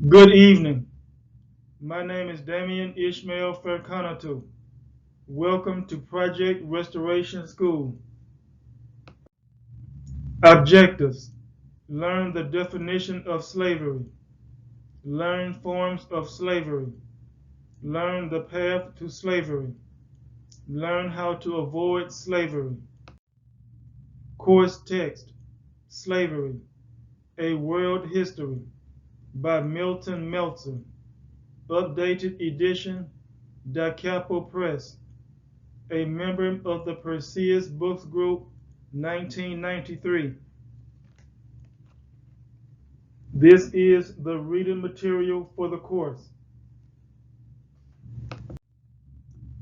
Good evening. My name is Damian Ishmael Ferkanatu. Welcome to Project Restoration School. Objectives: learn the definition of slavery, learn forms of slavery, learn the path to slavery, learn how to avoid slavery. Course text: Slavery, A World History by Milton Meltzer. Updated edition, Da Capo Press. A member of the Perseus Books Group, 1993. This is the reading material for the course.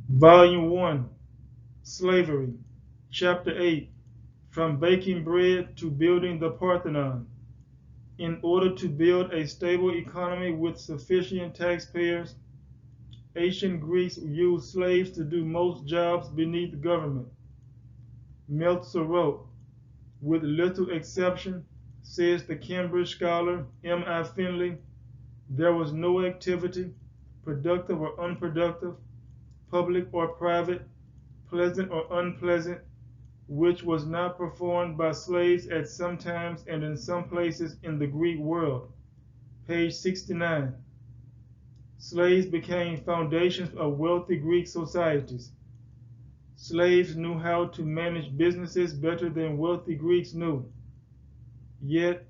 Volume 1, Slavery, Chapter 8, From Baking Bread to Building the Parthenon. In order to build a stable economy with sufficient taxpayers, ancient Greeks used slaves to do most jobs beneath government. Meltzer wrote, with little exception, says the Cambridge scholar M.I. Finley, there was no activity, productive or unproductive, public or private, pleasant or unpleasant, which was not performed by slaves at some times and in some places in the Greek world. Page 69. Slaves became foundations of wealthy Greek societies. Slaves knew how to manage businesses better than wealthy Greeks knew. Yet,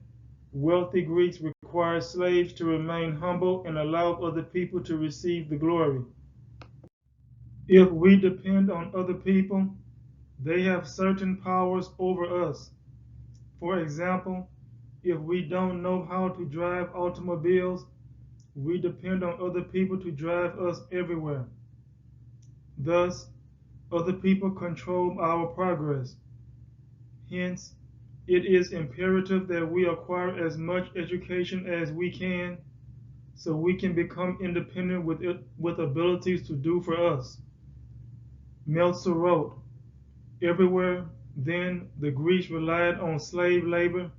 wealthy Greeks required slaves to remain humble and allow other people to receive the glory. If we depend on other people, they have certain powers over us. For example, if we don't know how to drive automobiles, we depend on other people to drive us everywhere. Thus, other people control our progress. Hence, it is imperative that we acquire as much education as we can so we can become independent with abilities to do for us. Meltzer wrote, everywhere, then, the Greeks relied on slave labor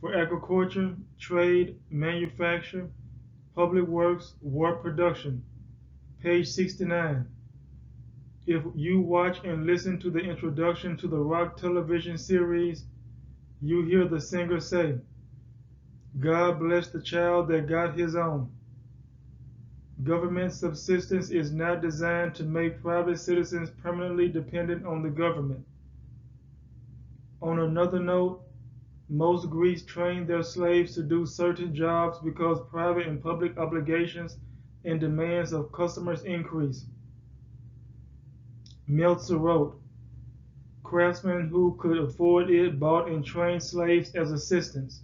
for agriculture, trade, manufacture, public works, war production. Page 69. If you watch and listen to the introduction to the rock television series, you hear the singer say, God bless the child that got his own. Government subsistence is not designed to make private citizens permanently dependent on the government. On another note, most Greeks trained their slaves to do certain jobs because private and public obligations and demands of customers increased. Meltzer wrote, craftsmen who could afford it bought and trained slaves as assistants.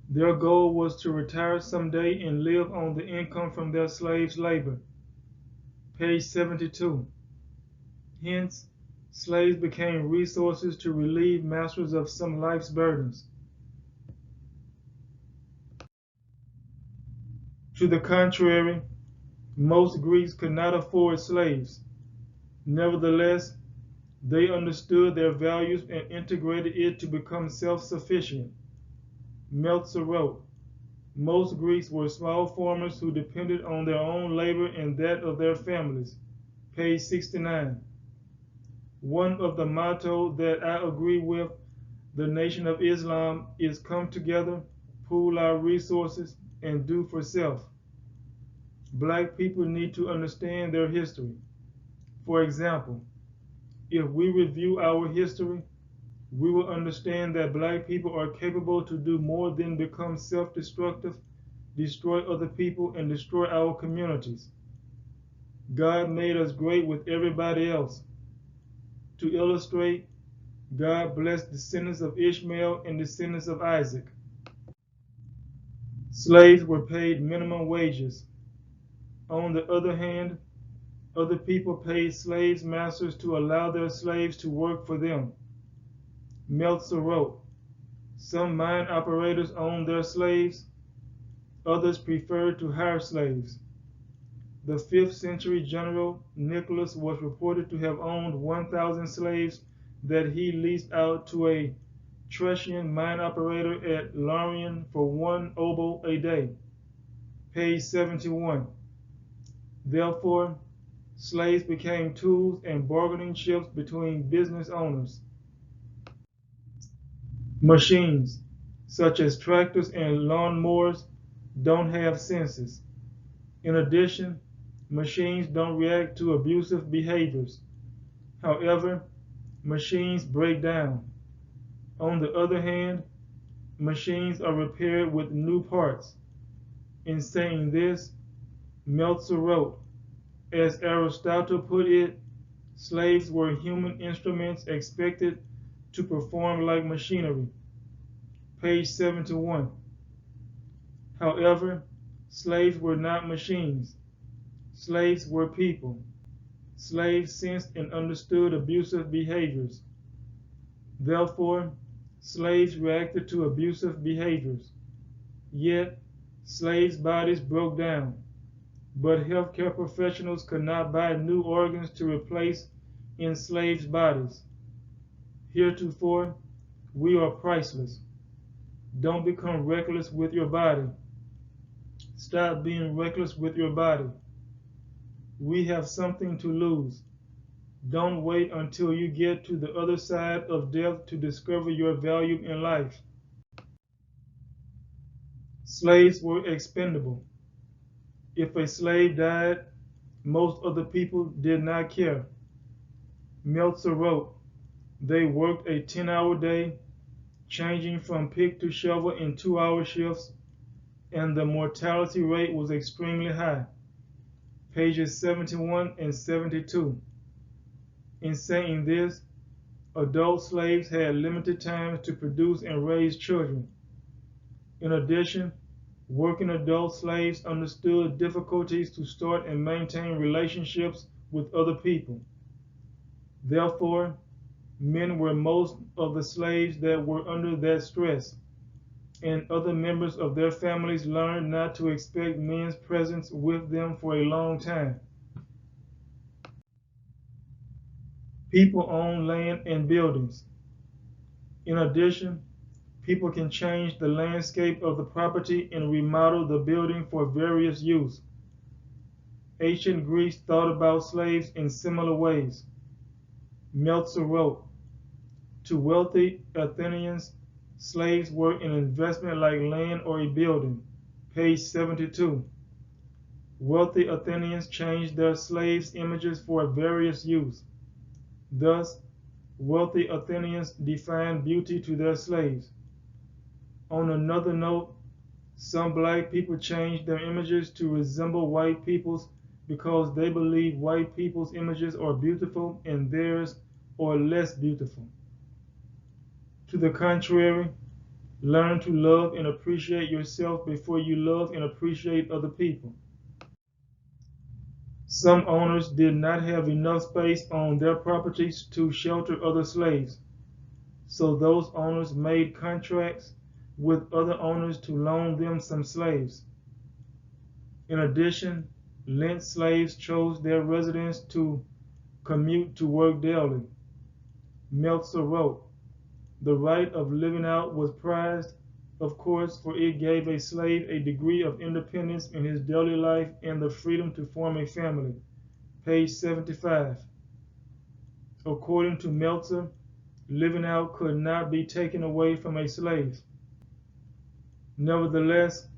Their goal was to retire someday and live on the income from their slaves' labor. Page 72. Hence, slaves became resources to relieve masters of some life's burdens. To the contrary, most Greeks could not afford slaves. Nevertheless, they understood their values and integrated it to become self-sufficient. Meltzer wrote, most Greeks were small farmers who depended on their own labor and that of their families. Page 69. One of the mottos that I agree with the Nation of Islam is come together, pool our resources, and do for self. Black people need to understand their history. For example, if we review our history, we will understand that black people are capable to do more than become self-destructive, destroy other people, and destroy our communities. God made us great with everybody else. To illustrate, God blessed descendants of Ishmael and descendants of Isaac. Slaves were paid minimum wages. On the other hand, other people paid slaves' masters to allow their slaves to work for them. Meltzer wrote, some mine operators owned their slaves, others preferred to hire slaves. The 5th century general Nicholas was reported to have owned 1,000 slaves that he leased out to a Thracian mine operator at Larion for 1 oboe a day. Page 71. Therefore, slaves became tools and bargaining chips between business owners. Machines, such as tractors and lawnmowers, don't have senses. In addition, machines don't react to abusive behaviors. However, machines break down. On the other hand, machines are repaired with new parts. In saying this, Meltzer wrote, as Aristotle put it, slaves were human instruments expected to perform like machinery. Page 71. However, slaves were not machines. Slaves were people. Slaves sensed and understood abusive behaviors. Therefore, slaves reacted to abusive behaviors. Yet, slaves' bodies broke down, but healthcare professionals could not buy new organs to replace enslaved bodies. Heretofore, we are priceless. Don't become reckless with your body. Stop being reckless with your body. We have something to lose. Don't wait until you get to the other side of death to discover your value in life. Slaves were expendable. If a slave died, most other people did not care. Meltzer wrote, they worked a 10-hour day, changing from pick to shovel in 2-hour shifts, and the mortality rate was extremely high. Pages 71 and 72. In saying this, adult slaves had limited time to produce and raise children. In addition, working adult slaves understood difficulties to start and maintain relationships with other people. Therefore, men were most of the slaves that were under that stress, and other members of their families learned not to expect men's presence with them for a long time. People own land and buildings. In addition, people can change the landscape of the property and remodel the building for various use. Ancient Greece thought about slaves in similar ways. Meltzer wrote, to wealthy Athenians, slaves were an investment like land or a building. Page 72. Wealthy Athenians changed their slaves' images for various use. Thus, wealthy Athenians defined beauty to their slaves. On another note, some black people changed their images to resemble white people's because they believe white people's images are beautiful and theirs are less beautiful. To the contrary, learn to love and appreciate yourself before you love and appreciate other people. Some owners did not have enough space on their properties to shelter other slaves, so those owners made contracts with other owners to loan them some slaves. In addition, lent slaves chose their residence to commute to work daily. Meltzer wrote, the right of living out was prized, of course, for it gave a slave a degree of independence in his daily life and the freedom to form a family. Page 75. According to Meltzer, living out could not be taken away from a slave. Nevertheless,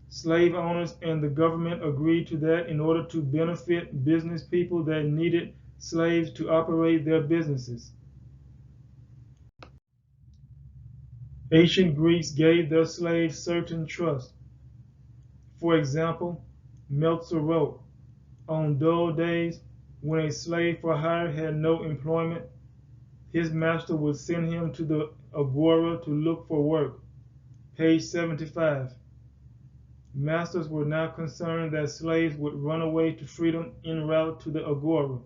slave owners and the government agreed to that in order to benefit business people that needed slaves to operate their businesses. Ancient Greeks gave their slaves certain trust. For example, Meltzer wrote, on dull days, when a slave for hire had no employment, his master would send him to the agora to look for work. Page 75. Masters were not concerned that slaves would run away to freedom en route to the agora.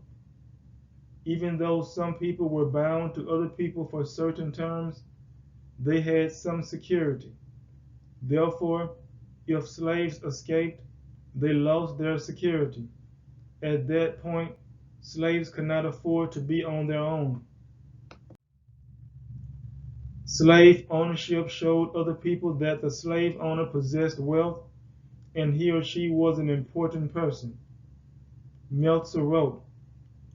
Even though some people were bound to other people for certain terms, they had some security. Therefore, if slaves escaped, they lost their security. At that point, slaves could not afford to be on their own. Slave ownership showed other people that the slave owner possessed wealth and he or she was an important person. Meltzer wrote,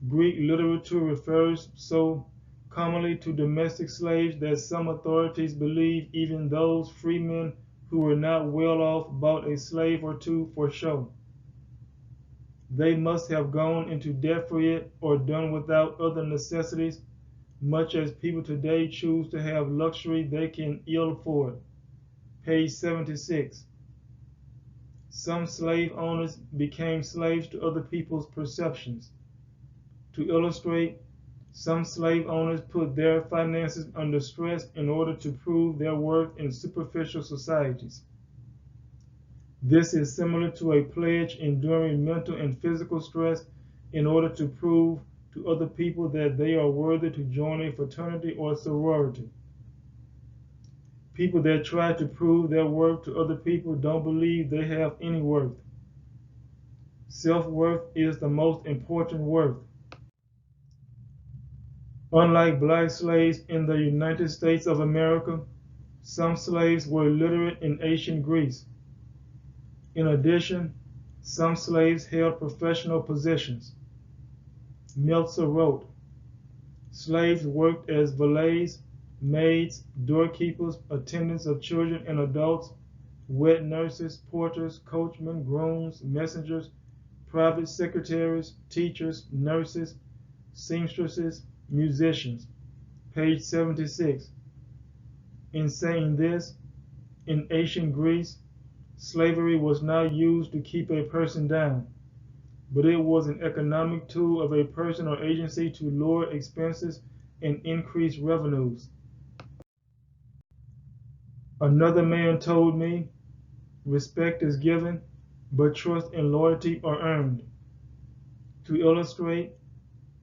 Greek literature refers so commonly to domestic slaves that some authorities believe even those freemen who were not well off bought a slave or two for show. They must have gone into debt for it or done without other necessities, much as people today choose to have luxury they can ill afford. Page 76. Some slave owners became slaves to other people's perceptions. To illustrate, some slave owners put their finances under stress in order to prove their worth in superficial societies. This is similar to a pledge enduring mental and physical stress in order to prove to other people that they are worthy to join a fraternity or sorority. People that try to prove their worth to other people don't believe they have any worth. Self-worth is the most important worth. Unlike black slaves in the United States of America, some slaves were literate in ancient Greece. In addition, some slaves held professional positions. Meltzer wrote, slaves worked as valets, maids, doorkeepers, attendants of children and adults, wet nurses, porters, coachmen, grooms, messengers, private secretaries, teachers, nurses, seamstresses, musicians. Page 76. In saying this, in ancient Greece, slavery was not used to keep a person down, but it was an economic tool of a person or agency to lower expenses and increase revenues. Another man told me, respect is given, but trust and loyalty are earned. To illustrate,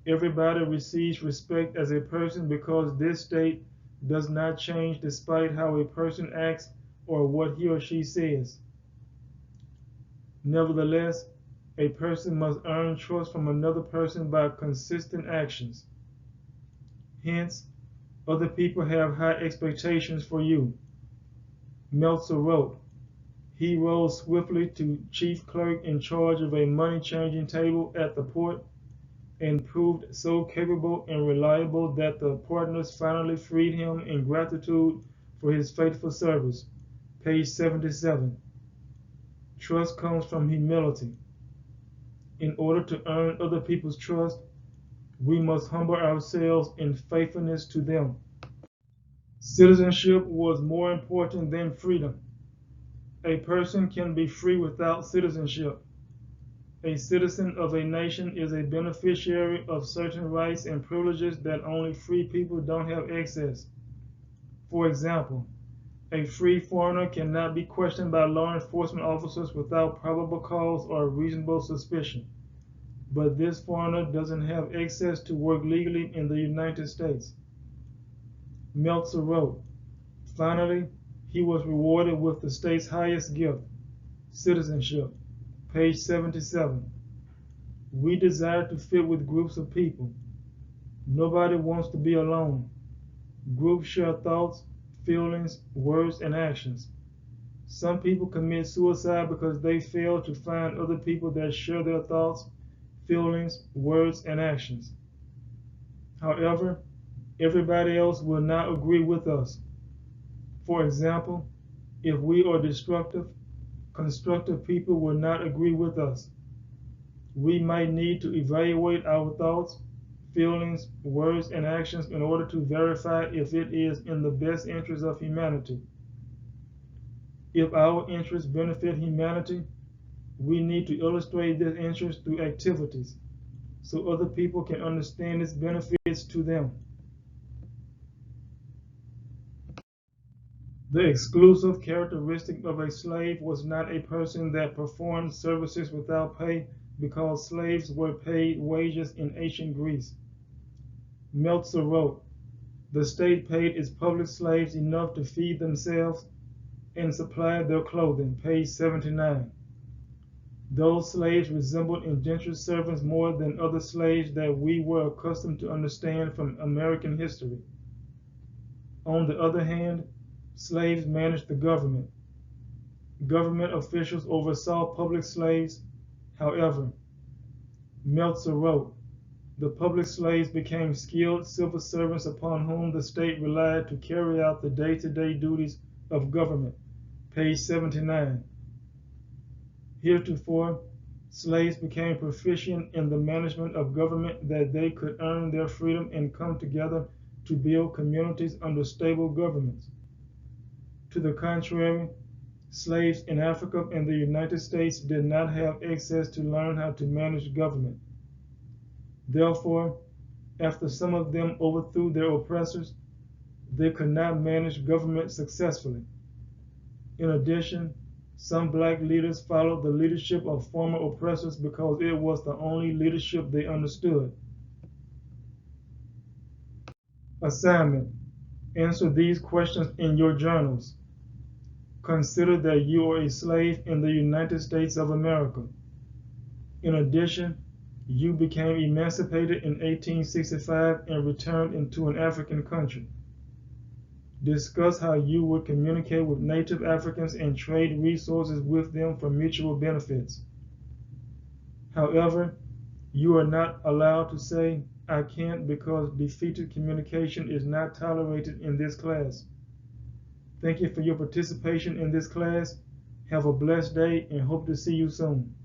everybody receives respect as a person because this state does not change despite how a person acts or what he or she says. Nevertheless, a person must earn trust from another person by consistent actions. Hence, other people have high expectations for you. Meltzer wrote, he rose swiftly to chief clerk in charge of a money-changing table at the port and proved so capable and reliable that the partners finally freed him in gratitude for his faithful service. Page 77. Trust comes from humility. In order to earn other people's trust, we must humble ourselves in faithfulness to them. Citizenship was more important than freedom. A person can be free without citizenship. A citizen of a nation is a beneficiary of certain rights and privileges that only free people don't have access. For example, a free foreigner cannot be questioned by law enforcement officers without probable cause or reasonable suspicion. But this foreigner doesn't have access to work legally in the United States. Meltzer wrote, finally, he was rewarded with the state's highest gift, citizenship. Page 77. We desire to fit with groups of people. Nobody wants to be alone. Groups share thoughts, feelings, words, and actions. Some people commit suicide because they fail to find other people that share their thoughts, feelings, words, and actions. However, everybody else will not agree with us. For example, if we are destructive, constructive people will not agree with us. We might need to evaluate our thoughts, feelings, words, and actions in order to verify if it is in the best interest of humanity. If our interests benefit humanity, we need to illustrate this interest through activities so other people can understand its benefits to them. The exclusive characteristic of a slave was not a person that performed services without pay because slaves were paid wages in ancient Greece. Meltzer wrote, the state paid its public slaves enough to feed themselves and supply their clothing. Page 79. Those slaves resembled indentured servants more than other slaves that we were accustomed to understand from American history. On the other hand, slaves managed the government. Government officials oversaw public slaves. However, Meltzer wrote, the public slaves became skilled civil servants upon whom the state relied to carry out the day-to-day duties of government. Page 79. Heretofore, slaves became proficient in the management of government that they could earn their freedom and come together to build communities under stable governments. To the contrary, slaves in Africa and the United States did not have access to learn how to manage government. Therefore, after some of them overthrew their oppressors, they could not manage government successfully. In addition, some black leaders followed the leadership of former oppressors because it was the only leadership they understood. Assignment: answer these questions in your journals. Consider that you are a slave in the United States of America. In addition, you became emancipated in 1865 and returned into an African country. Discuss how you would communicate with native Africans and trade resources with them for mutual benefits. However, you are not allowed to say, I can't, because defeated communication is not tolerated in this class. Thank you for your participation in this class. Have a blessed day and hope to see you soon.